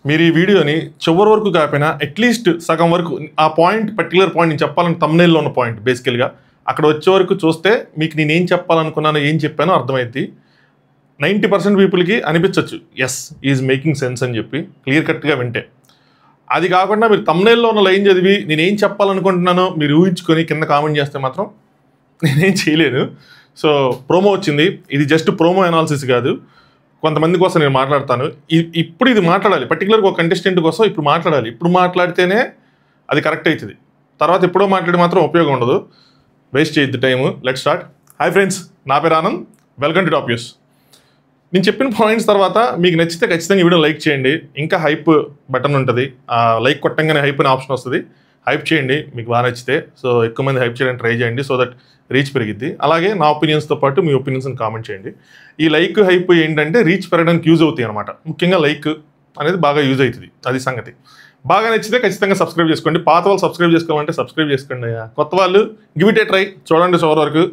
మీరు ఈ వీడియోని చివరి వరకు కాకపోయినా అట్లీస్ట్ సగం వరకు ఆ పాయింట్ పర్టికులర్ పాయింట్ నేను చెప్పాలని తమ్నైల్లో ఉన్న పాయింట్ బేసికల్గా అక్కడ వచ్చే వరకు చూస్తే మీకు నేనేం చెప్పాలనుకున్నానో ఏం చెప్పానో అర్థమైంది. 90% పీపుల్కి అనిపించవచ్చు ఎస్ ఈజ్ మేకింగ్ సెన్స్ అని చెప్పి క్లియర్ కట్గా వింటే. అది కాకుండా మీరు తమ్నైల్లో ఉన్న లైన్ చదివి నేనేం చెప్పాలనుకుంటున్నానో మీరు ఊహించుకొని కింద కామెంట్ చేస్తే మాత్రం నేనేం చేయలేను. సో ప్రోమో వచ్చింది, ఇది జస్ట్ ప్రోమో అనాలిసిస్ కాదు, కొంతమంది కోసం నేను మాట్లాడతాను. ఇప్పుడు ఇది మాట్లాడాలి, పర్టికులర్గా ఒక కంటెస్టెంట్ కోసం ఇప్పుడు మాట్లాడాలి. ఇప్పుడు మాట్లాడితేనే అది కరెక్ట్ అవుతుంది, తర్వాత ఎప్పుడో మాట్లాడి మాత్రం ఉపయోగం ఉండదు. వేస్ట్ చేయొద్దు time. Let start. Hi friends, నా పేరు Anand, welcome to top news. నేను చెప్పిన పాయింట్స్ తర్వాత మీకు నచ్చితే ఖచ్చితంగా ఈ వీడియో లైక్ చేయండి. ఇంకా హైప్ బటన్ ఉంటుంది, లైక్ కొట్టంగానే హైప్ అనే ఆప్షన్ వస్తుంది, హైప్ చేయండి మీకు బాగా నచ్చితే. సో ఎక్కువ మంది హైప్ చేయడానికి ట్రై చేయండి, సో దట్ రీచ్ పెరిగిద్ది. అలాగే నా ఒపీనియన్స్తో పాటు మీ ఒపీనియన్స్ని కామెంట్ చేయండి. ఈ లైక్ హైప్ ఏంటంటే రీచ్ పెరగడానికి యూజ్ అవుతాయి అనమాట. ముఖ్యంగా లైక్ అనేది బాగా యూజ్ అవుతుంది, అది సంగతి. బాగా నచ్చితే ఖచ్చితంగా సబ్స్క్రైబ్ చేసుకోండి. పాత వాళ్ళు సబ్స్క్రైబ్ చేసుకోవాలంటే సబ్స్క్రైబ్ చేసుకోండి. కొత్త వాళ్ళు గివ్ ఇట్ ఏ ట్రై, చూడండి చివరి వరకు.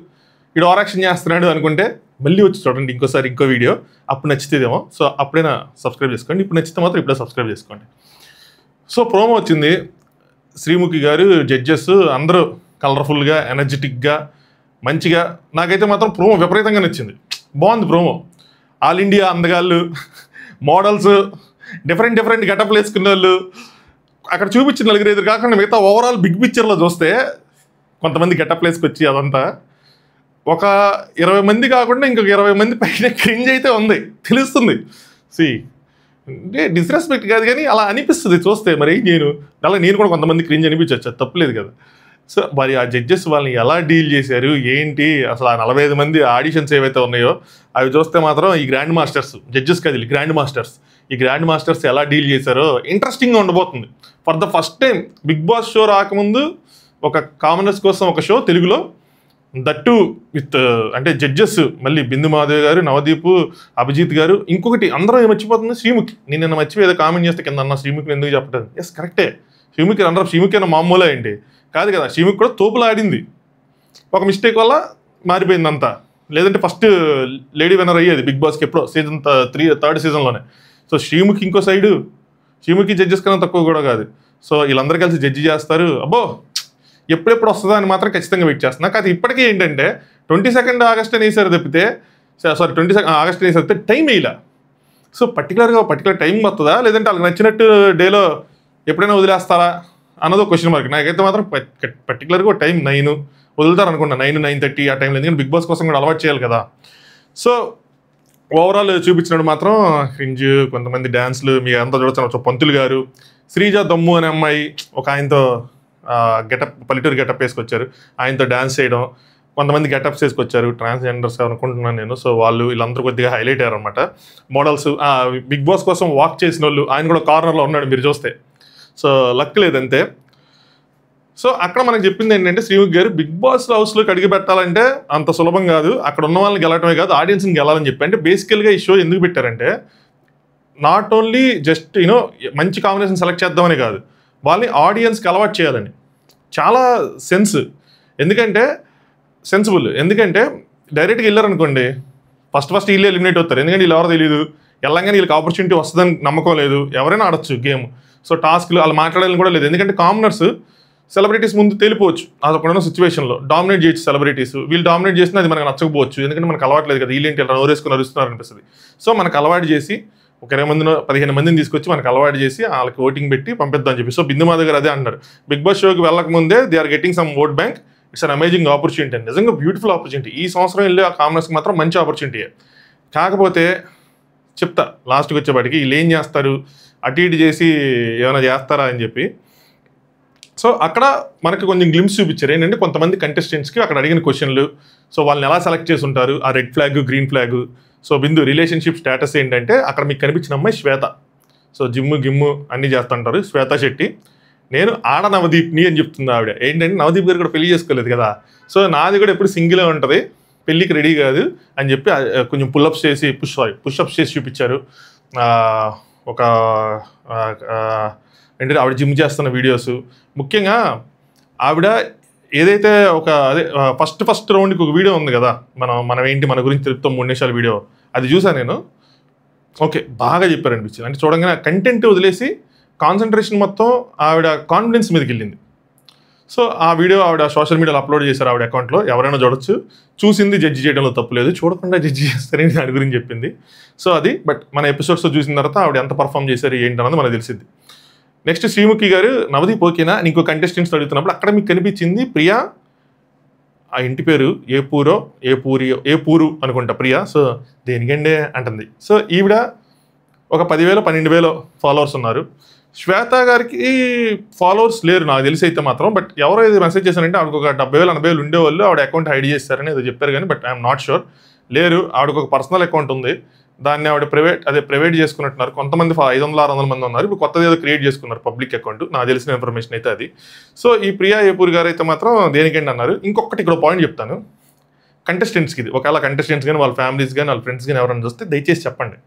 ఇడు ఓవరాక్షన్ చేస్తున్నాడు అనుకుంటే మళ్ళీ వచ్చి చూడండి ఇంకోసారి ఇంకో వీడియో, అప్పుడు నచ్చితేదేమో. సో అప్పుడైనా సబ్స్క్రైబ్ చేసుకోండి, ఇప్పుడు నచ్చితే మాత్రం ఇప్పుడే సబ్స్క్రైబ్ చేసుకోండి. సో ప్రోమో వచ్చింది, శ్రీముఖి గారు, జడ్జెస్ అందరూ కలర్ఫుల్గా ఎనర్జెటిక్గా మంచిగా. నాకైతే మాత్రం ప్రోమో విపరీతంగా నచ్చింది, బాగుంది ప్రోమో. ఆల్ ఇండియా అందగాళ్ళు, మోడల్స్, డిఫరెంట్ గెటప్లు వేసుకున్న వాళ్ళు, అక్కడ చూపించిన నలుగురు ఎదురు కాకుండా మిగతా ఓవరాల్ బిగ్ పిక్చర్లో చూస్తే కొంతమంది గెటప్లు వేసుకొచ్చి అదంతా ఒక 20 మంది కాకుండా ఇంకొక 20 మంది పైన క్రింజ్ అయితే ఉంది, తెలుస్తుంది. అంటే డిస్రెస్పెక్ట్ కాదు కానీ అలా అనిపిస్తుంది చూస్తే. మరి నేను కూడా కొంతమంది క్రింజ్ అనిపించవచ్చు, తప్పులేదు కదా. సో మరి ఆ జడ్జెస్ వాళ్ళని ఎలా డీల్ చేశారు ఏంటి, అసలు ఆ 45 మంది ఆడిషన్స్ ఏవైతే ఉన్నాయో అవి చూస్తే మాత్రం ఈ గ్రాండ్ మాస్టర్స్, జడ్జెస్ కాదు గ్రాండ్ మాస్టర్స్, ఈ గ్రాండ్ మాస్టర్స్ ఎలా డీల్ చేశారో ఇంట్రెస్టింగ్గా ఉండబోతుంది. For the first time Bigg Boss show రాకముందు ఒక కామనర్స్ కోసం ఒక షో తెలుగులో, దట్టు విత్ అంటే జడ్జెస్ మళ్ళీ బిందు మాధవ్ గారు, నవదీప్, అభిజిత్ గారు, ఇంకొకటి అందరూ మర్చిపోతుంది శ్రీముఖి. నేను నిన్న మర్చిపోయి ఏదో కామెంట్ చేస్తే కింద అన్న శ్రీముఖిని ఎందుకు చెప్పలేదు. ఎస్ కరెక్టే, శ్రీముఖి అందరూ శ్రీముఖి అన్న మామూలే ఏంటి కాదు కదా, శ్రీముఖి కూడా తోపులు ఆడింది. ఒక మిస్టేక్ వల్ల మారిపోయింది అంతా, లేదంటే ఫస్ట్ లేడీ విన్నర్ అయ్యేది బిగ్ బాస్కి ఎప్పుడో సీజన్ 3 సీజన్లోనే. సో శ్రీముఖి ఇంకో సైడు, శ్రీముఖి జడ్జెస్ కన్నా తక్కువ కూడా కాదు. సో వీళ్ళందరూ కలిసి జడ్జి చేస్తారు. అబ్బో ఎప్పుడెప్పుడు వస్తుందా అని మాత్రం ఖచ్చితంగా వెయిట్ చేస్తున్నా. కాదు ఇప్పటికీ ఏంటంటే 22 ఆగస్ట్ అని వేసారు తప్పితే, సారీ 22 ఆగస్ట్ అని వేసారు టైం వేయలా. సో పర్టికులర్ టైం వస్తుందా, లేదంటే వాళ్ళకి నచ్చినట్టు డేలో ఎప్పుడైనా వదిలేస్తారా అన్నదో క్వశ్చన్ మార్క్. నాకైతే మాత్రం పర్టికులర్గా టైం 9 వదులుతారు అనుకుంటా, 9-9:30 ఆ టైంలో, ఎందుకంటే బిగ్ బాస్ కోసం కూడా అలవాటు చేయాలి కదా. సో ఓవరాల్ చూపించినప్పుడు మాత్రం క్రింజ్, కొంతమంది డ్యాన్స్లు మీ అంతా చూడొచ్చు. పంతులు గారు, శ్రీజ దమ్ము అనే అమ్మాయి ఒక ఆయనతో గెటప్, పల్లెటూరు గెటప్ వేసుకొచ్చారు, ఆయనతో డ్యాన్స్ చేయడం. కొంతమంది గెటప్స్ వేసుకొచ్చారు, ట్రాన్స్జెండర్స్ అనుకుంటున్నాను నేను. సో వీళ్ళందరూ కొద్దిగా హైలైట్ అయ్యారు అనమాట. మోడల్స్, బిగ్ బాస్ కోసం వాక్ చేసిన వాళ్ళు, ఆయన కూడా కార్నర్లో ఉన్నాడు మీరు చూస్తే. So luck లేదంతే. సో అక్కడ మనకు చెప్పింది ఏంటంటే శ్రీముఖి గారు బిగ్ బాస్ హౌస్లోకి అడిగి పెట్టాలంటే అంత సులభం కాదు, అక్కడ ఉన్న వాళ్ళని గెలవటమే కాదు ఆడియన్స్ని గెలాలని చెప్పి. అంటే బేసికల్గా ఈ షో ఎందుకు పెట్టారంటే నాట్ ఓన్లీ జస్ట్ మంచి కాంబినేషన్ సెలెక్ట్ చేద్దామని కాదు, వాళ్ళని ఆడియన్స్కి అలవాటు చేయాలని. చాలా ఎందుకంటే సెన్సిబుల్. ఎందుకంటే డైరెక్ట్గా వెళ్ళారనుకోండి ఫస్ట్ వీళ్ళే ఎలిమినేట్ అవుతారు, ఎందుకంటే వీళ్ళు ఎవరో తెలియదు, వెళ్ళంగానే వీళ్ళకి ఆపర్చునిటీ వస్తుందని నమ్మకం లేదు, ఎవరైనా ఆడొచ్చు గేమ్. సో టాస్క్లు వాళ్ళు మాట్లాడాలని కూడా లేదు, ఎందుకంటే కామనర్స్ సెలబ్రిటీస్ ముందు తెలిపోవచ్చు, అదొకడున్న సిచ్యువేషన్లో డామినేట్ చేయొచ్చు సెలబ్రిటీస్. వీళ్ళు డామినేట్ చేసినా అది మనకు నచ్చకపోవచ్చు, ఎందుకంటే మనకు అలవాట్లేదు కదా, వీళ్ళేంటి నోరేసుకుని అరుస్తున్నారు అనిపిస్తుంది. సో మనకు అలవాటు చేసి ఒక 20 మందినో 15 మందిని తీసుకొచ్చి మనకు అలవాటు చేసి వాళ్ళకి ఓటింగ్ పెట్టి పంపిద్దాం చెప్పి. సో బిందు మాధవ్ గారు అదే అంటారు, బిగ్ బాస్ షోకి వెళ్ళకముందే they are getting some vote bank, it's an amazing opportunity అని. నిజంగా బ్యూటిఫుల్ ఆపర్చునిటీ. ఈ సంవత్సరం వెళ్ళి ఆ కామనర్స్కి మాత్రం మంచి ఆపర్చునిటీయే. కాకపోతే చెప్తా లాస్ట్కి వచ్చేపాటికి వీళ్ళు ఏం చేస్తారు, అటు ఇటు చేసి ఏమైనా చేస్తారా అని చెప్పి. సో అక్కడ మనకు కొంచెం గ్లిమ్స్ చూపించారు ఏంటంటే కొంతమంది కంటెస్టెంట్స్కి అక్కడ అడిగిన క్వశ్చన్లు, సో వాళ్ళని ఎలా సెలెక్ట్ చేసి ఉంటారు, ఆ red flag green flag. So Bindu relationship status ఏంటంటే అక్కడ మీకు కనిపించిన అమ్మాయి శ్వేత. సో గిమ్ము అన్నీ చేస్తుంటారు శ్వేత శెట్టి. నేను ఆడ నవదీప్ని అని చెప్తుంది ఆవిడ. ఏంటంటే నవదీప్ గారు కూడా పెళ్లి చేసుకోలేదు కదా, సో నాది కూడా ఎప్పుడు సింగిలే ఉంటుంది, పెళ్ళికి రెడీ కాదు అని చెప్పి కొంచెం పుల్అప్స్ చేసి పుష్అప్స్ చేసి చూపించారు. ఒక ఏంటంటే ఆవిడ జిమ్ చేస్తున్న వీడియోస్. ముఖ్యంగా ఆవిడ ఏదైతే ఒక అదే ఫస్ట్ రౌండ్కి ఒక వీడియో ఉంది కదా, మనం ఏంటి మన గురించి తెలుపుతాం 3 నిమిషాల వీడియో, అది చూసాను నేను. ఓకే, బాగా చెప్పారనిపించింది. అంటే చూడంగానే కంటెంట్ వదిలేసి కాన్సన్ట్రేషన్ మొత్తం ఆవిడ కాన్ఫిడెన్స్ మీదకి వెళ్ళింది. సో ఆ వీడియో ఆవిడ సోషల్ మీడియాలో అప్లోడ్ చేశారు ఆవిడ అకౌంట్లో, ఎవరైనా చూడొచ్చు. చూసింది జడ్జి చేయడంలో తప్పులేదు, చూడకుండా జడ్జి చేస్తారని దాని గురించి చెప్పింది. సో అది బట్ మన ఎపిసోడ్స్లో చూసిన తర్వాత ఆవిడ ఎంత పర్ఫామ్ చేశారు ఏంటన్నది మనకు తెలిసింది. నెక్స్ట్ శ్రీముఖి గారు నవదీప్ ఓకేనా ఇంకో కంటెస్టెంట్స్ అడుగుతున్నప్పుడు అక్కడ మీకు కనిపించింది ప్రియా, ఆ ఇంటి పేరు ఏపూరు అనుకుంటా ప్రియా. సో దేనికండే అంటుంది. సో ఈవిడ ఒక 10,000 12,000 ఫాలోవర్స్ ఉన్నారు. శ్వేత గారికి ఫాలోవర్స్ లేరు నాకు తెలిసి అయితే మాత్రం. బట్ ఎవరో ఇది మెసేజ్ చేశారంటే ఆవిడకి ఒక 70,000 80,000 ఉండేవాళ్ళు, ఆవిడ అకౌంట్ హైడ్ చేస్తారని ఏదో చెప్పారు కానీ బట్ ఐఎమ్ నాట్ షూర్. లేరు, ఆవిడకి ఒక పర్సనల్ అకౌంట్ ఉంది, దాన్ని ఆవిడ ప్రైవేట్ చేసుకున్నట్టున్నారు. కొంతమంది 500-600 మంది ఉన్నారు. ఇప్పుడు కొత్తది ఏదో క్రియేట్ చేసుకున్నారు పబ్లిక్ అకౌంట్, నాకు తెలిసిన ఇన్ఫర్మేషన్ అయితే అది. సో ఈ ప్రియా ఏపూర్ గారు అయితే మాత్రం దేనికండి అన్నారు. ఇంకొకటి ఇక్కడ పాయింట్ చెప్తాను కంటెస్టెంట్స్కి, ఇది ఒకవేళ కంటెస్టెంట్స్ కానీ వాళ్ళ ఫ్యామిలీస్ కానీ వాళ్ళ ఫ్రెండ్స్ కానీ ఎవరైనా చూస్తే దయచేసి చెప్పండి.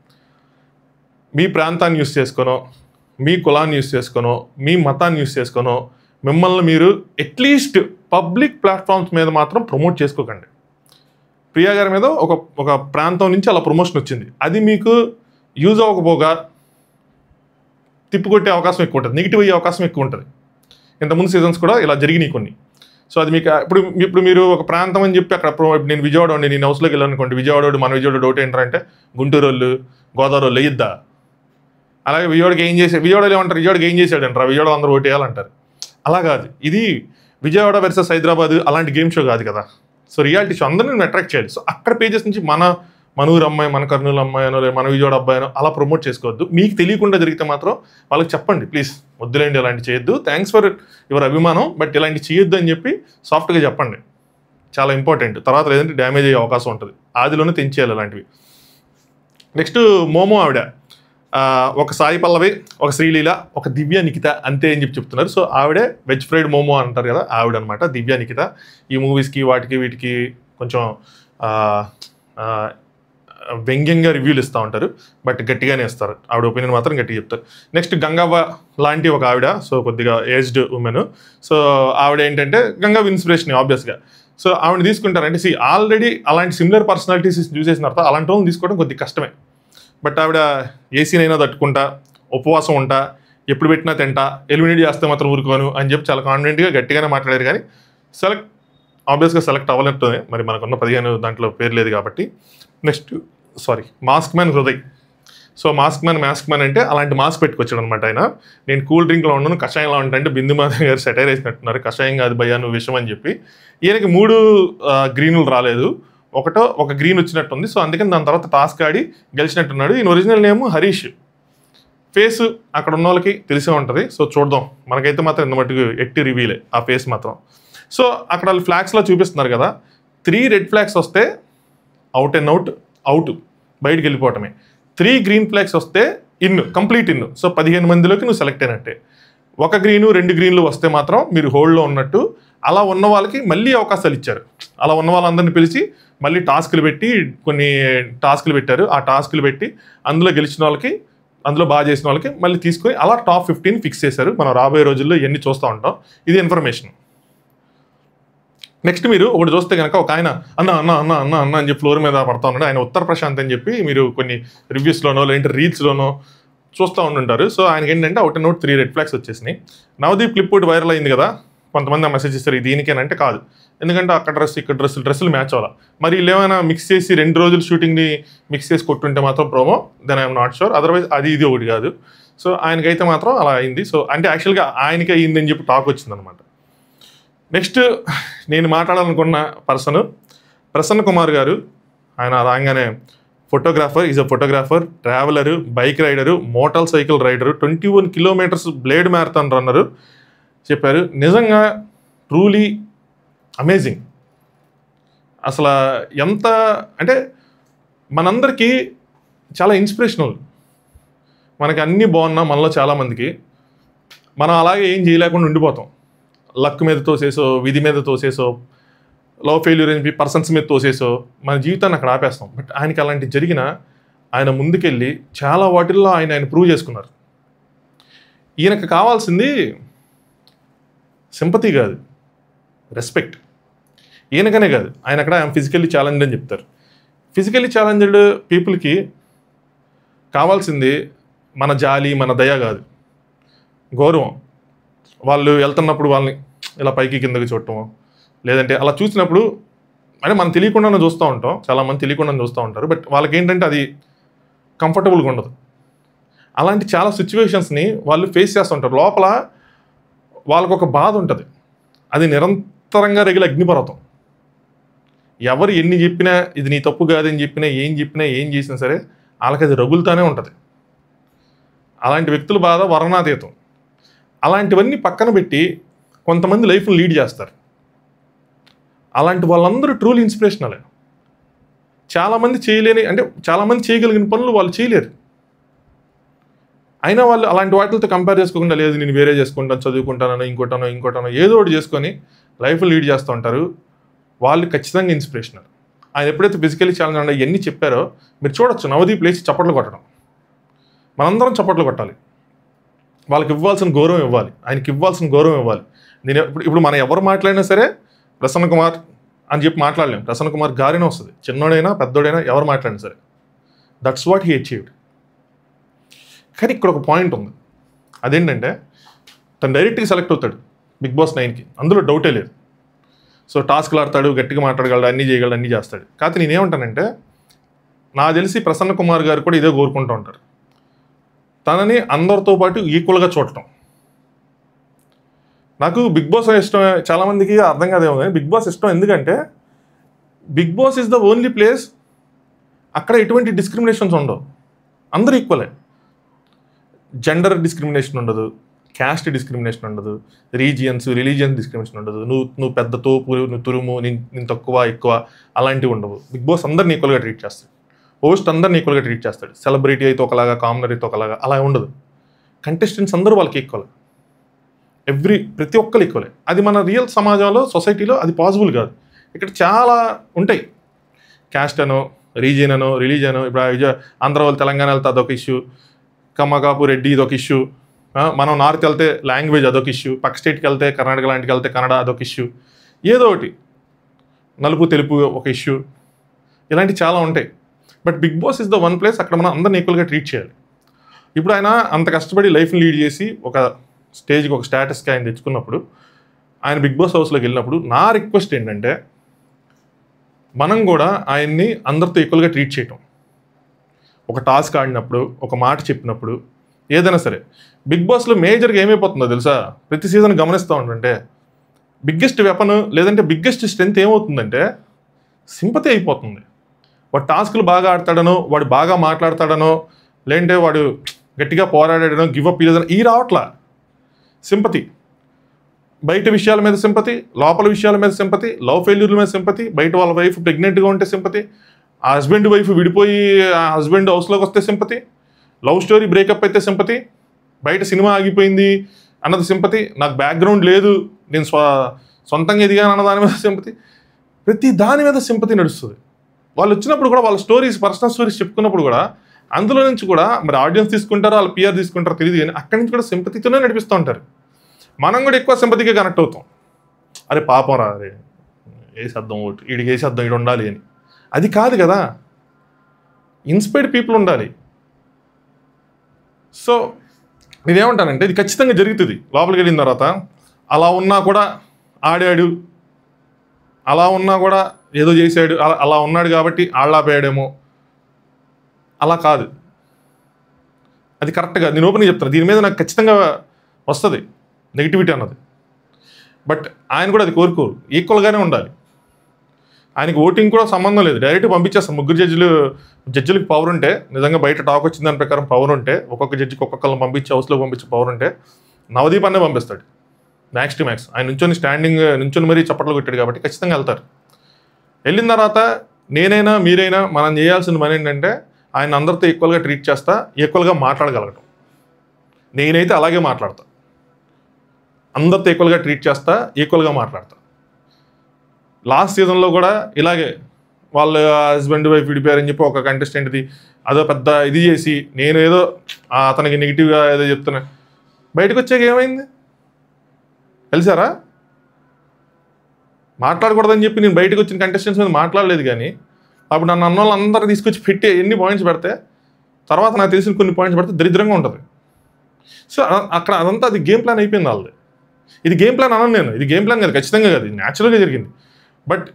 మీ ప్రాంతాన్ని యూస్ చేసుకోనో, మీ కులాన్ని యూస్ చేసుకోనో, మీ మతాన్ని యూస్ చేసుకోనో మిమ్మల్ని మీరు అట్లీస్ట్ పబ్లిక్ ప్లాట్ఫామ్స్ మీద మాత్రం ప్రమోట్ చేసుకోకండి. ప్రియా గారి మీద ఒక ప్రాంతం నుంచి అలా ప్రమోషన్ వచ్చింది, అది మీకు యూజ్ అవ్వకపోగా తిప్పుకొట్టే అవకాశం ఎక్కువ ఉంటుంది, నెగిటివ్ అయ్యే అవకాశం ఎక్కువ ఉంటుంది. ఇంతకుముందు సీజన్స్ కూడా ఇలా జరిగినాయి కొన్ని. సో అది మీకు ఇప్పుడు మీరు ఒక ప్రాంతం అని చెప్పి అక్కడ నేను విజయవాడ ఉండి నేను హౌస్లోకి వెళ్ళాను అనుకోండి, మన విజయవాడ డౌట్ ఏంటంటే గుంటూరు వాళ్ళు గోదావరి వాళ్ళు వేయద్దా, అలాగే విజయవాడలో ఏమంటారు, విజయవాడకి ఏం చేశాడు అంటారు, విజయవాడ అందరూ ఓటు వేయాలంటారు. అలా కాదు, ఇది విజయవాడ వర్సెస్ హైదరాబాద్ అలాంటి గేమ్ షో కాదు కదా. సో రియాలిటీ షో అందరినీ అట్రాక్ట్ చేయాలి. సో అక్కడ పేజెస్ నుంచి మన ఊరు అమ్మాయి, మన కర్నూలు అమ్మాయినో లేదా మన విజయవాడ అబ్బాయినో అలా ప్రమోట్ చేసుకోవద్దు. మీకు తెలియకుండా జరిగితే మాత్రం వాళ్ళకి చెప్పండి, ప్లీజ్ వద్దులేండి ఇలాంటి చేయొద్దు, థ్యాంక్స్ ఫర్ యువర్ అభిమానం బట్ ఇలాంటి చేయొద్దు అని చెప్పి సాఫ్ట్గా చెప్పండి, చాలా ఇంపార్టెంట్. తర్వాత లేదంటే డ్యామేజ్ అయ్యే అవకాశం ఉంటుంది, ఆదిలోనే తెంచేయాలి అలాంటివి. నెక్స్ట్ మోమో ఆవిడ ఒక సాయి పల్లవి, ఒక శ్రీలీల, ఒక దివ్య నిఖిత అంతే అని చెప్తున్నారు. సో ఆవిడే వెజ్ ఫ్రైడ్ మోమో అంటారు కదా, ఆవిడ అనమాట దివ్య నిఖిత. ఈ మూవీస్కి వీటికి కొంచెం వ్యంగ్యంగా రివ్యూలు ఇస్తూ ఉంటారు బట్ గట్టిగానే ఇస్తారు, ఆవిడ ఒపీనియన్ మాత్రం గట్టిగా చెప్తారు. నెక్స్ట్ గంగవ్వ లాంటి ఒక ఆవిడ, సో కొద్దిగా ఏజ్డ్ ఉమెన్. సో ఆవిడ ఏంటంటే గంగవ్వ ఇన్స్పిరేషన్ ఆబ్వియస్గా. సో ఆవిడ తీసుకుంటారంటే ఆల్రెడీ అలాంటి సిమిలర్ పర్సనాలిటీస్ చూసేసిన తర్వాత అలాంటి వాళ్ళని తీసుకోవడం కొద్దిగా కష్టమే. బట్ ఆవిడ ఏసీనైనా తట్టుకుంటా, ఉపవాసం ఉంటా, ఎప్పుడు పెట్టినా తింటా, ఎలిమినేట్ చేస్తే మాత్రం ఊరుకోను అని చెప్పి చాలా కాన్ఫిడెంట్గా గట్టిగానే మాట్లాడారు. కానీ ఆబ్వియస్గా సెలెక్ట్ అవ్వలేకపోతే మరి మనకున్న 15 దాంట్లో పేరు లేదు కాబట్టి. Next mask man Hriday. So mask man అంటే అలాంటి మాస్క్ పెట్టుకొచ్చాడు అనమాట ఆయన. నేను కూల్ డ్రింక్లో ఉండను, కషాయంలో ఉంటానంటే బిందు మాధవ్ గారు సెటైర్ వేసినట్టున్నారు, కషాయం కాదు భయ్యా నువ్వు విషయం అని చెప్పి. ఈయనకి 3 గ్రీనులు రాలేదు, ఒక గ్రీన్ వచ్చినట్టుంది. సో అందుకని దాని తర్వాత టాస్క్ ఆడి గెలిచినట్టున్నాడు. ఈయన ఒరిజినల్ నేమ్ హరీష్. ఫేస్ అక్కడ ఉన్న వాళ్ళకి తెలిసే ఉంటుంది. సో చూద్దాం, మనకైతే మాత్రం ఇంత మట్టుకు ఎట్టి రివీలే ఆ ఫేస్ మాత్రం. సో అక్కడ వాళ్ళు ఫ్లాగ్స్లో చూపిస్తున్నారు కదా, 3 రెడ్ ఫ్లాగ్స్ వస్తే అవుట్ బయటికి వెళ్ళిపోవటమే. 3 గ్రీన్ ఫ్లాగ్స్ వస్తే కంప్లీట్ ఇన్. సో 15 మందిలోకి నువ్వు సెలెక్ట్ అయినట్టే. 1 గ్రీను 2 గ్రీన్లు వస్తే మాత్రం మీరు హోల్డ్లో ఉన్నట్టు. అలా ఉన్న వాళ్ళకి మళ్ళీ అవకాశాలు ఇచ్చారు. అలా ఉన్న వాళ్ళందరినీ పిలిచి మళ్ళీ కొన్ని టాస్కులు పెట్టారు. ఆ టాస్కులు పెట్టి అందులో గెలిచిన వాళ్ళకి, అందులో బాగా చేసిన వాళ్ళకి మళ్ళీ తీసుకొని అలా టాప్ 15 ఫిక్స్ చేశారు. మనం రాబోయే రోజుల్లో ఇవన్నీ చూస్తూ ఉంటాం. ఇది ఇన్ఫర్మేషన్. నెక్స్ట్ మీరు ఒకటి చూస్తే కనుక ఒక ఆయన అన్న అని చెప్పి ఫ్లోర్ మీద పడతా ఉన్నాడు. ఆయన ఉత్తర ప్రశాంత్ అని చెప్పి మీరు కొన్ని రివ్యూస్లోనో లేదంటే రీల్స్లోనో చూస్తూ ఉంటుంటారు. సో ఆయనకి ఏంటంటే 3 రెడ్ ఫ్లాగ్స్ వచ్చేసినాయి. నవదీప్ క్లిప్ ఒకటి వైరల్ అయింది కదా, కొంతమంది మెసేజ్ ఇస్తారు దీనికేనంటే కాదు, ఎందుకంటే అక్కడ ఇక్కడ డ్రెస్సులు మ్యాచ్ అవ్వాలి. మరి వీళ్ళు ఏమైనా మిక్స్ చేసి 2 రోజులు షూటింగ్ని మిక్స్ చేసి కొట్టుంటే మాత్రం promo, then I'm not sure. Otherwise ఇది ఒకటి కాదు. సో ఆయనకైతే మాత్రం అలా అయింది. సో అంటే యాక్చువల్గా ఆయనకే అయింది అని చెప్పి టాక్ వచ్చిందనమాట. నెక్స్ట్ నేను మాట్లాడాలనుకున్న పర్సన్ ప్రసన్న కుమార్ గారు. ఆయన రాగానే photographer, traveller, bike rider, motor cycle rider, 21 kilometres blade marathon runner చెప్పారు. నిజంగా ట్రూలీ అమేజింగ్. అసలు ఎంత అంటే మనందరికీ చాలా ఇన్స్పిరేషనల్. మనకి అన్నీ బాగున్నా మనలో చాలామందికి మనం అలాగే ఏం చేయలేకుండా ఉండిపోతాం. లక్ మీద తోసేసో, విధి మీద తోసేసో, లవ్ ఫెయిల్యూర్ అని పర్సన్స్ మీద తోసేసో మన జీవితాన్ని అక్కడ ఆపేస్తాం. బట్ ఆయనకి అలాంటి జరిగిన ఆయన ముందుకెళ్ళి చాలా వాటిల్లో ఆయన ప్రూవ్ చేసుకున్నారు. ఈయనకు కావాల్సింది సింపతి కాదు, రెస్పెక్ట్. ఈయనకనే కాదు, ఆయన అక్కడ ఫిజికల్లీ ఛాలెంజ్డ్ అని చెప్తారు. ఫిజికల్లీ ఛాలెంజ్డ్ పీపుల్కి కావాల్సింది మన జాలి, మన దయ కాదు, గౌరవం. వాళ్ళు వెళ్తున్నప్పుడు వాళ్ళని ఇలా పైకి కిందకి చూడటం, లేదంటే అలా చూసినప్పుడు అంటే మనం తెలియకుండానే చూస్తూ ఉంటాం, చాలామంది తెలియకుండానే చూస్తూ ఉంటారు. బట్ వాళ్ళకి ఏంటంటే అది కంఫర్టబుల్గా ఉండదు. అలాంటి చాలా సిచ్యువేషన్స్ని వాళ్ళు ఫేస్ చేస్తుంటారు. లోపల వాళ్ళకు ఒక బాధ ఉంటుంది, అది నిరంతరంగా రగిలే అగ్నిపర్వతం. ఎవరు ఎన్ని చెప్పినా ఇది నీ తప్పు కాదని చెప్పినా ఏం చేసినా సరే వాళ్ళకి అది రగులుతూనే ఉంటుంది. అలాంటి వ్యక్తుల బాధ వర్ణనాతీతం. అలాంటివన్నీ పక్కన పెట్టి కొంతమంది లైఫ్ని లీడ్ చేస్తారు. అలాంటి వాళ్ళందరూ ట్రూలీ ఇన్స్పిరేషనలే. చాలామంది చేయలేని, అంటే చాలామంది చేయగలిగిన పనులు వాళ్ళు చేయలేరు. అయినా వాళ్ళు అలాంటి వాటితో కంపేర్ చేసుకోకుండా, లేదు నేను వేరే చేసుకుంటాను, చదువుకుంటానో ఇంకోటానో ఏదో ఒకటి చేసుకొని లైఫ్ లీడ్ చేస్తూ ఉంటారు. వాళ్ళు ఖచ్చితంగా ఇన్స్పిరేషనల్. ఆయన ఎప్పుడైతే ఫిజికలీ ఛాలెంజ్ ఉండే ఎన్ని చెప్పారో మీరు చూడొచ్చు. నవదీప్ లేచి చప్పట్లు కొట్టడం, మనందరం చప్పట్లు కొట్టాలి. వాళ్ళకి ఇవ్వాల్సిన గౌరవం ఇవ్వాలి, ఆయనకి ఇవ్వాల్సిన గౌరవం ఇవ్వాలి. నేను ఇప్పుడు మనం ఎవరు మాట్లాడినా సరే ప్రసన్న కుమార్ అని చెప్పి మాట్లాడలేం. ప్రసన్న కుమార్ గారినే వస్తుంది, చిన్నోడైనా పెద్దోడైనా ఎవరు మాట్లాడినా సరే. That's what he achieved. కానీ ఇక్కడ ఒక పాయింట్ ఉంది, అదేంటంటే తను డైరెక్ట్గా సెలెక్ట్ అవుతాడు బిగ్ బాస్ 9కి, అందులో డౌటే లేదు. సో టాస్క్లు ఆడతాడు, గట్టిగా మాట్లాడగలడు, అన్నీ చేయగలడు, అన్నీ చేస్తాడు. కాకపోతే నేనేమంటానంటే, నాకు తెలిసి ప్రసన్న కుమార్ గారు కూడా ఇదే కోరుకుంటూ ఉంటారు, తనని అందరితో పాటు ఈక్వల్గా చూడటం. నాకు బిగ్ బాస్ ఇష్టం, చాలామందికి అర్థం కాదేమో కానీ బిగ్ బాస్ ఇష్టం ఎందుకంటే Bigg Boss is the only place అక్కడ ఎటువంటి డిస్క్రిమినేషన్స్ ఉండవు, అందరూ ఈక్వలే. జెండర్ డిస్క్రిమినేషన్ ఉండదు, క్యాస్ట్ డిస్క్రిమినేషన్ ఉండదు, రిలీజియన్స్ డిస్క్రిమినేషన్ ఉండదు, నువ్వు పెద్ద తోపు, నువ్వు తురుము, నేను తక్కువ ఎక్కువ అలాంటివి ఉండవు. బిగ్ బాస్ అందరిని ఈక్వల్గా ట్రీట్ చేస్తాడు, హోస్ట్ అందరిని ఈక్వల్గా ట్రీట్ చేస్తాడు. సెలబ్రిటీ అయితే ఒకలాగా, కామనర్ అయితే ఒకలాగా, అలా ఉండదు. కంటెస్టెంట్స్ అందరూ వాళ్ళకి ఈక్వల్, ప్రతి ఒక్కరు ఈక్వలే. అది మన రియల్ సమాజంలో, సొసైటీలో అది పాసిబుల్ కాదు. ఇక్కడ చాలా ఉంటాయి, క్యాస్ట్ అనో, రీజియన్ అనో, రిలీజియన్. ఇప్పుడు ఆంధ్ర వాళ్ళు తెలంగాణ వెళ్తే అదొక ఇష్యూ, కమ్మకాపు రెడ్డి ఇదొక ఇష్యూ, మనం నార్త్ వెళ్తే లాంగ్వేజ్ అదొక ఇష్యూ, పక్క స్టేట్కి వెళ్తే కర్ణాటక లాంటికి వెళ్తే కన్నడ అదొక ఇష్యూ, ఏదో ఒకటి నలుపు తెలుపు ఒక ఇష్యూ, ఇలాంటివి చాలా ఉంటాయి. But Bigg Boss is the one place అక్కడ మనం అందరిని ఈక్వల్గా ట్రీట్ చేయాలి. ఇప్పుడు ఆయన అంత కష్టపడి లైఫ్ని లీడ్ చేసి ఒక స్టేజ్కి, ఒక స్టేటస్కి ఆయన తెచ్చుకున్నప్పుడు, ఆయన బిగ్ బాస్ హౌస్లోకి వెళ్ళినప్పుడు నా రిక్వెస్ట్ ఏంటంటే, మనం కూడా ఆయన్ని అందరితో ఈక్వల్గా ట్రీట్ చేయటం. ఒక టాస్క్ ఆడినప్పుడు, ఒక మాట చెప్పినప్పుడు, ఏదైనా సరే. బిగ్ బాస్లో మేజర్గా ఏమైపోతుందో తెలుసా, ప్రతి సీజన్ గమనిస్తూ ఉంటుంటే బిగ్గెస్ట్ వెపన్ లేదంటే బిగ్గెస్ట్ స్ట్రెంత్ ఏమవుతుందంటే సింపతి అయిపోతుంది. వాడు టాస్క్లు బాగా ఆడతాడనో, వాడు బాగా మాట్లాడతాడనో, లేదంటే వాడు గట్టిగా పోరాడాడనో, గివప్ ఇదేదనో ఈ రావట్లా. సింపతి, బయట విషయాల మీద సింపతి, లోపల విషయాల మీద సింపతి, లవ్ ఫెయిల్యూర్ల మీద సింపతి, బయట వాళ్ళ వైఫ్ ప్రెగ్నెంట్గా ఉంటే సింపతి, ఆ హస్బెండ్ వైఫ్ విడిపోయి ఆ హస్బెండ్ హౌస్లోకి వస్తే సింపతి, లవ్ స్టోరీ బ్రేకప్ అయితే సింపతి, బయట సినిమా ఆగిపోయింది అన్నది సింపతి, నాకు బ్యాక్గ్రౌండ్ లేదు, నేను సొంతంగా ఎదిగాను అన్న దాని మీద సింపతి, ప్రతి దాని మీద సింపతి నడుస్తుంది. వాళ్ళు వచ్చినప్పుడు కూడా వాళ్ళ స్టోరీస్, పర్సనల్ స్టోరీస్ చెప్పుకున్నప్పుడు కూడా అందులో నుంచి కూడా మరి ఆడియన్స్ తీసుకుంటారో వాళ్ళ పిఆర్ తీసుకుంటారో తెలియదు, కానీ అక్కడి నుంచి కూడా సింపతితోనే నడిపిస్తూ ఉంటారు. మనం కూడా ఎక్కువ సింపతిగా కనెక్ట్ అవుతాం. అరే పాపం రా, అరే వేసేద్దాం ఓటు, వీడికి వేసేద్దాం, వీడు ఉండాలి అని. అది కాదు కదా, ఇన్స్పైర్డ్ పీపుల్ ఉండాలి. సో నేనేమంటానంటే ఇది ఖచ్చితంగా జరుగుతుంది. లోపలికి వెళ్ళిన తర్వాత అలా ఉన్నా కూడా ఆడాడు, అలా ఉన్నా కూడా ఏదో చేశాడు, అలా ఉన్నాడు కాబట్టి ఆళ్ళాపోయాడేమో, అలా కాదు. అది కరెక్ట్గా నేను ఓపెన్గా చెప్తాను. దీని మీద నాకు ఖచ్చితంగా వస్తుంది నెగిటివిటీ అన్నది. బట్ ఆయన కూడా అది కోరుకోరు, ఈక్వల్గానే ఉండాలి. ఆయనకి ఓటింగ్ కూడా సంబంధం లేదు, డైరెక్ట్ పంపించేస్తాం. ముగ్గురు జడ్జిలకు పవర్ ఉంటే, నిజంగా బయట టాక్ వచ్చిన దాని ప్రకారం పవర్ ఉంటే, ఒక్కొక్క జడ్జికి ఒక్కొక్కరిని పంపించి హౌస్లో పంపించే పవర్ ఉంటే నవదీప్ అన్నే పంపిస్తాడు మ్యాక్స్ టు మ్యాక్స్. ఆయన నుంచొని మరీ చప్పట్లు కొట్టాడు కాబట్టి ఖచ్చితంగా వెళ్తారు. వెళ్ళిన తర్వాత నేనైనా మీరైనా మనం చేయాల్సిన పని ఏంటంటే ఆయన అందరితో ఈక్వల్గా ట్రీట్ చేస్తా, ఈక్వల్గా మాట్లాడగలగటం. నేనైతే అలాగే మాట్లాడతా, అందరితో ఈక్వల్గా ట్రీట్ చేస్తా, ఈక్వల్గా మాట్లాడతా. లాస్ట్ సీజన్లో కూడా ఇలాగే వాళ్ళ హస్బెండ్ వైఫ్ విడిపోయారని చెప్పి ఒక కంటెస్టెంట్ది అదో పెద్ద ఇది చేసి, నేను ఏదో అతనికి నెగిటివ్గా ఏదో చెప్తున్నా, బయటకు వచ్చాక ఏమైంది తెలిసారా? మాట్లాడకూడదని చెప్పి నేను బయటకు వచ్చిన కంటెస్టెంట్స్ మీద మాట్లాడలేదు, కానీ అప్పుడు నన్ను అన్న వాళ్ళందరూ తీసుకొచ్చి పెట్టి ఎన్ని పాయింట్స్ పెడితే తర్వాత నాకు తెలిసిన కొన్ని పాయింట్స్ పడితే దరిద్రంగా ఉంటుంది. సో అక్కడ అదంతా అది గేమ్ ప్లాన్ అయిపోయింది వాళ్ళది. ఇది గేమ్ ప్లాన్ అనను నేను, ఇది గేమ్ ప్లాన్ కాదు, ఖచ్చితంగా కాదు, ఇది న్యాచురల్గా జరిగింది. బట్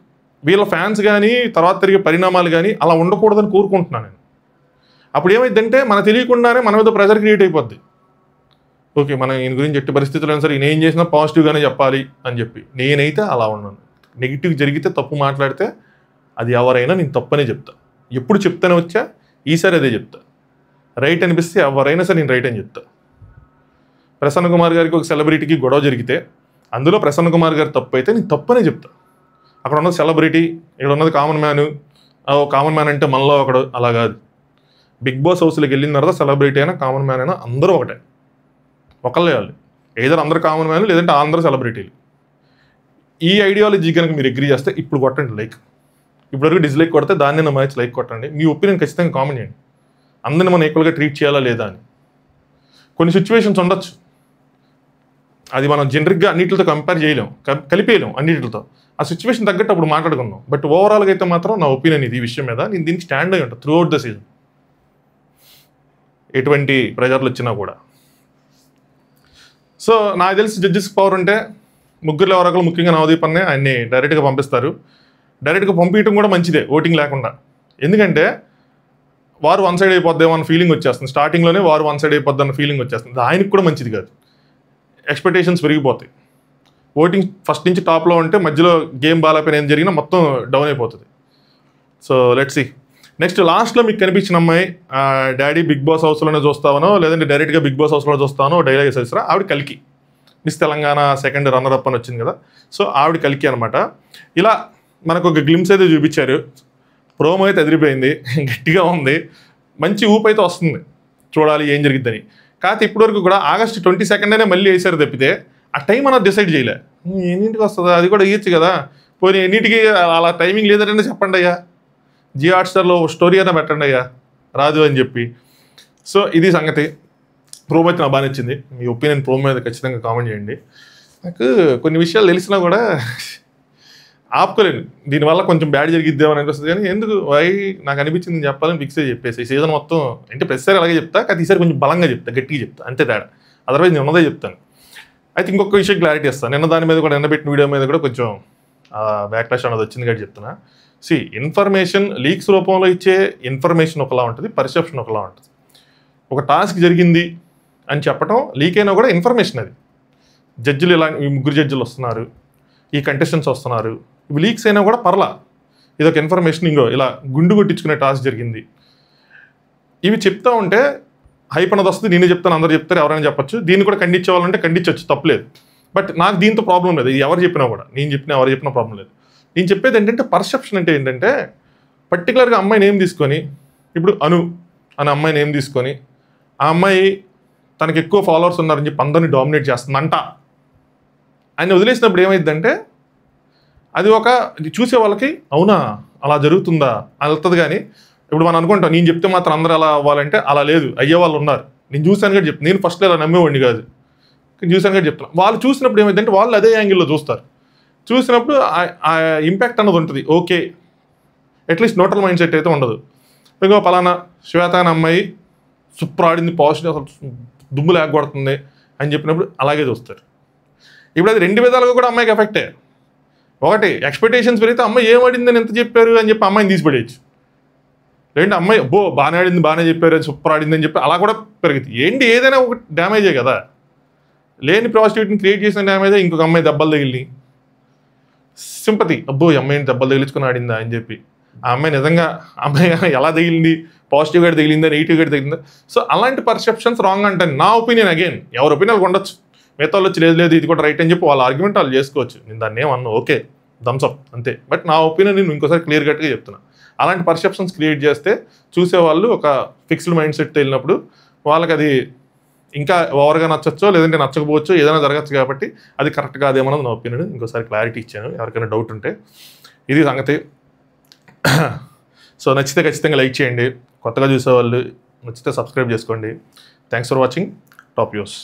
వీళ్ళ ఫ్యాన్స్ కానీ తర్వాత తిరిగే పరిణామాలు కానీ అలా ఉండకూడదని కోరుకుంటున్నాను నేను. అప్పుడు ఏమైందంటే మనకు తెలియకుండానే మన మీద ప్రెజర్ క్రియేట్ అయిపోద్ది. ఓకే, మనం ఈయన గురించి ఎట్టి పరిస్థితులు అయినా సరే ఈయన ఏం చేసినా పాజిటివ్గానే చెప్పాలి అని చెప్పి. నేనైతే అలా ఉన్నాను. నెగిటివ్ జరిగితే తప్పు మాట్లాడితే అది ఎవరైనా నేను తప్పనే చెప్తా. ఎప్పుడు చెప్తానే వచ్చా, ఈసారి అదే చెప్తా. రైట్ అనిపిస్తే ఎవరైనా సరే నేను రైట్ అని చెప్తా. ప్రసన్న కుమార్ గారికి ఒక సెలబ్రిటీకి గొడవ జరిగితే అందులో ప్రసన్న కుమార్ గారు తప్పు అయితే నేను తప్పనే చెప్తా. అక్కడ ఉన్నది సెలబ్రిటీ, ఇక్కడ ఉన్నది కామన్ మ్యాన్. కామన్ మ్యాన్ అంటే మనలో ఒకడు, అలా కాదు. బిగ్ బాస్ హౌస్లోకి వెళ్ళిన తర్వాత సెలబ్రిటీ అయినా కామన్ మ్యాన్ అయినా అందరూ ఒకటే, ఒకళ్ళే వాళ్ళు. ఏదైనా అందరూ కామన్ మ్యాన్, లేదంటే అందరూ సెలబ్రిటీలు. ఈ ఐడియాలజీ కనుక మీరు అగ్రీ చేస్తే ఇప్పుడు కొట్టండి లైక్. ఇప్పటివరకు డిస్లైక్ కొడితే దాన్ని నా మ్యాచ్ లైక్ కొట్టండి. మీ ఒపీనియన్ ఖచ్చితంగా కామెంట్ చేయండి. అందరిని మనం ఈక్వల్గా ట్రీట్ చేయాలా లేదా అని. కొన్ని సిచ్యువేషన్స్ ఉండొచ్చు, అది మనం జనరిక్గా అన్నిటితో కంపేర్ చేయలేం, కలిపేయలేం అన్నిటితో. ఆ సిచ్యువేషన్ తగ్గట్టు అప్పుడు మాట్లాడుకుందాం. బట్ ఓవరాల్గా అయితే మాత్రం నా ఒపీనియన్ ఇది. ఈ విషయం మీద నేను దీనికి స్టాండ్ అయ్యి ఉంటాను త్రూ అవుట్ ద సీజన్, ఎటువంటి ప్రెజర్లు వచ్చినా కూడా. సో నాకు తెలిసి జడ్జెస్కి పవర్ ఉంటే ముగ్గురులో ఎవరొకరు, ముఖ్యంగా నవదీప్ అన్నే, ఆయన్ని డైరెక్ట్గా పంపిస్తారు. డైరెక్ట్గా పంపించడం కూడా మంచిదే, ఓటింగ్ లేకుండా. ఎందుకంటే వారు వన్ సైడ్ అయిపోద్దేమో అన్న ఫీలింగ్ వచ్చేస్తుంది. స్టార్టింగ్లోనే వారు వన్ సైడ్ అయిపోద్ది అన్న ఫీలింగ్ వచ్చేస్తుంది. ఆయనకు కూడా మంచిది కాదు, ఎక్స్పెక్టేషన్స్ పెరిగిపోతాయి. ఓటింగ్ ఫస్ట్ నుంచి టాప్లో ఉంటే మధ్యలో గేమ్ బాగాలేకపోయినా ఏం జరిగినా మొత్తం డౌన్ అయిపోతుంది. So let's see. నెక్స్ట్ లాస్ట్లో మీకు కనిపించిన అమ్మాయి, డాడీ బిగ్ బాస్ హౌస్లోనే చూస్తావనో లేదంటే డైరెక్ట్గా బిగ్ బాస్ హౌస్లో చూస్తానో డైలాగ్ వేసేసారా. ఆవిడ కలికి, miss Telangana second runner up అని వచ్చింది కదా. సో ఆవిడ కలికి అనమాట. ఇలా మనకు ఒక గ్లిమ్స్ అయితే చూపించారు. ప్రోమో అయితే ఎదిరిపోయింది, గట్టిగా ఉంది, మంచి ఊపు అయితే వస్తుంది, చూడాలి ఏం జరిగిద్దని. కాకపోతే ఇప్పటివరకు కూడా August 22 మళ్ళీ వేసారు తప్పితే ఆ టైం అన్నది డిసైడ్ చేయలే. ఎన్నింటికి వస్తుందా, అది కూడా ఇయ్యచ్చు కదా. పోనీ ఎన్నింటికి అలా టైమింగ్ లేదంటే చెప్పండి అయ్యా, జియో హాట్స్టార్లో స్టోరీ అయినా పెట్టండి అయ్యా, రాదు అని చెప్పి. సో ఇది సంగతి. ప్రోమో అయితే నాకు బాగా నచ్చింది. మీ ఒపీనియన్ ప్రోమో మీద ఖచ్చితంగా కామెంట్ చేయండి. నాకు కొన్ని విషయాలు తెలిసినా కూడా ఆపుకోలేను, దీనివల్ల కొంచెం బ్యాడ్ జరిగిద్దామని అనిపిస్తుంది. కానీ ఎందుకు నాకు అనిపించింది చెప్పాలని ఫిక్స్ చెప్పేసి ఈ సీజన్ మొత్తం అంటే ప్రతిసారి అలాగే చెప్తా, కానీ ఈసారి కొంచెం బలంగా చెప్తా, గట్టిగా చెప్తా, అంతే తేడా. అదర్వైజ్ నేను ఉన్నదే చెప్తాను. అయితే ఇంకొక విషయం క్లారిటీ ఇస్తాను. నిన్న దాని మీద కూడా, నిన్న పెట్టిన వీడియో మీద కూడా కొంచెం బ్యాక్లాష్ అనేది వచ్చింది కాబట్టి చెప్తున్నా. ఇన్ఫర్మేషన్ లీక్స్ రూపంలో ఇచ్చే ఇన్ఫర్మేషన్ ఒకలా ఉంటుంది, పర్సెప్షన్ ఒకలా ఉంటుంది. ఒక టాస్క్ జరిగింది అని చెప్పడం లీక్ అయినా కూడా ఇన్ఫర్మేషన్ అది. జడ్జిలు ఇలా, ఈ ముగ్గురు జడ్జిలు వస్తున్నారు, ఈ కంటెస్టెంట్స్ వస్తున్నారు, ఇవి లీక్స్ అయినా కూడా పర్లా, ఇదొక ఇన్ఫర్మేషన్. ఇంకో ఇలా గుండు కొట్టించుకునే టాస్క్ జరిగింది, ఇవి చెప్తా ఉంటే హైప్ అన్నది వస్తుంది. నేనే చెప్తాను, అందరూ చెప్తారు, ఎవరైనా చెప్పచ్చు. దీన్ని కూడా ఖండించేవాళ్ళంటే ఖండించవచ్చు, తప్పలేదు. బట్ నాకు దీంతో ప్రాబ్లం లేదు. ఇది ఎవరు చెప్పినా కూడా, నేను చెప్పినా ఎవరు చెప్పినా ప్రాబ్లం లేదు. నేను చెప్పేది ఏంటంటే పర్సెప్షన్ అంటే ఏంటంటే, పర్టికులర్గా అమ్మాయి నేమ్ తీసుకొని, ఇప్పుడు అను అనే అమ్మాయి నేమ్ తీసుకొని, ఆ అమ్మాయి తనకి ఎక్కువ ఫాలోవర్స్ ఉన్నారని చెప్పి అందరినీ డామినేట్ చేస్తుందంట అని వదిలేసినప్పుడు ఏమైందంటే, అది ఒక చూసే వాళ్ళకి అవునా అలా జరుగుతుందా అని వెళ్తుంది. కానీ ఇప్పుడు మనం అనుకుంటాం నేను చెప్తే మాత్రం అందరూ అలా అవ్వాలంటే అలా లేదు, అయ్యే వాళ్ళు ఉన్నారు. నేను చూసాను కూడా చెప్తాను, నేను ఫస్ట్లో అలా నమ్మేవాడిని కాదు, చూసాను కూడా చెప్తాను. వాళ్ళు చూసినప్పుడు ఏమైందంటే వాళ్ళు అదే యాంగిల్లో చూస్తారు. చూసినప్పుడు ఆ ఇంపాక్ట్ అన్నది ఉంటుంది. Okay, at least neutral mind set అయితే ఉండదు. ఇంకో పలానా శ్వేత అనే అమ్మాయి సూపర్ ఆడింది, పాజిటివ్, అసలు దుమ్ము లేకొడుతుంది అని చెప్పినప్పుడు అలాగే చూస్తారు. ఇప్పుడు అది రెండు విధాలుగా కూడా అమ్మాయికి ఎఫెక్టే. ఒకటి, ఎక్స్పెక్టేషన్స్ పెరిగితే అమ్మాయి ఏం ఆడిందని ఎంత చెప్పారు అని చెప్పి అమ్మాయిని తీసిపడేయచ్చు. లేదంటే అమ్మాయి అబ్బో బాగానే ఆడింది, బాగానే చెప్పారు, సూపర్ ఆడింది అని చెప్పి అలా కూడా పెరుగుతుంది. ఏంటి ఏదైనా ఒక డ్యామేజే కదా. లేని పాజిటివిటీని క్రియేట్ చేసిన డ్యామేజే ఇంకొక అమ్మాయి దెబ్బలు తగిలి సింపతి, అబ్బో ఈ అమ్మాయిని దెబ్బలు తగిలించుకుని ఆడిందా అని చెప్పి. ఆ అమ్మాయి నిజంగా అమ్మాయి ఎలా తగిలింది, పాజిటివ్గా తగిలిందా, నెగిటివ్గా తగిలిందా. సో అలాంటి పర్సెప్షన్స్ రాంగ్ అంటే నా ఒపీనియన్. అగైన్ ఎవరి ఒపీనియన్ ఉండొచ్చు, మిగతా వాళ్ళు వచ్చి లేదు ఇది కూడా రైట్ అని చెప్పి వాళ్ళ ఆర్గ్యుమెంట్ వాళ్ళు చేసుకోవచ్చు. నేను దాన్ని ఏమన్నా ఓకే థమ్స్అప్ అంతే. బట్ నా ఒపీనియన్ నేను ఇంకోసారి క్లియర్ కట్గా చెప్తున్నా. అలాంటి పర్సెప్షన్స్ క్రియేట్ చేస్తే చూసేవాళ్ళు ఒక ఫిక్స్డ్ మైండ్ సెట్ వెళ్ళినప్పుడు వాళ్ళకి అది ఇంకా ఓవర్గా నచ్చచ్చో లేదంటే నచ్చకపోవచ్చో ఏదైనా జరగచ్చు. కాబట్టి అది కరెక్ట్ కాదేమన్నది నా ఒపీనియన్. ఇంకోసారి క్లారిటీ ఇచ్చాను, ఎవరికైనా డౌట్ ఉంటే. ఇది సంగతి. సో నచ్చితే ఖచ్చితంగా లైక్ చేయండి, కొత్తగా చూసేవాళ్ళు నచ్చితే సబ్స్క్రైబ్ చేసుకోండి. Thanks for watching top news.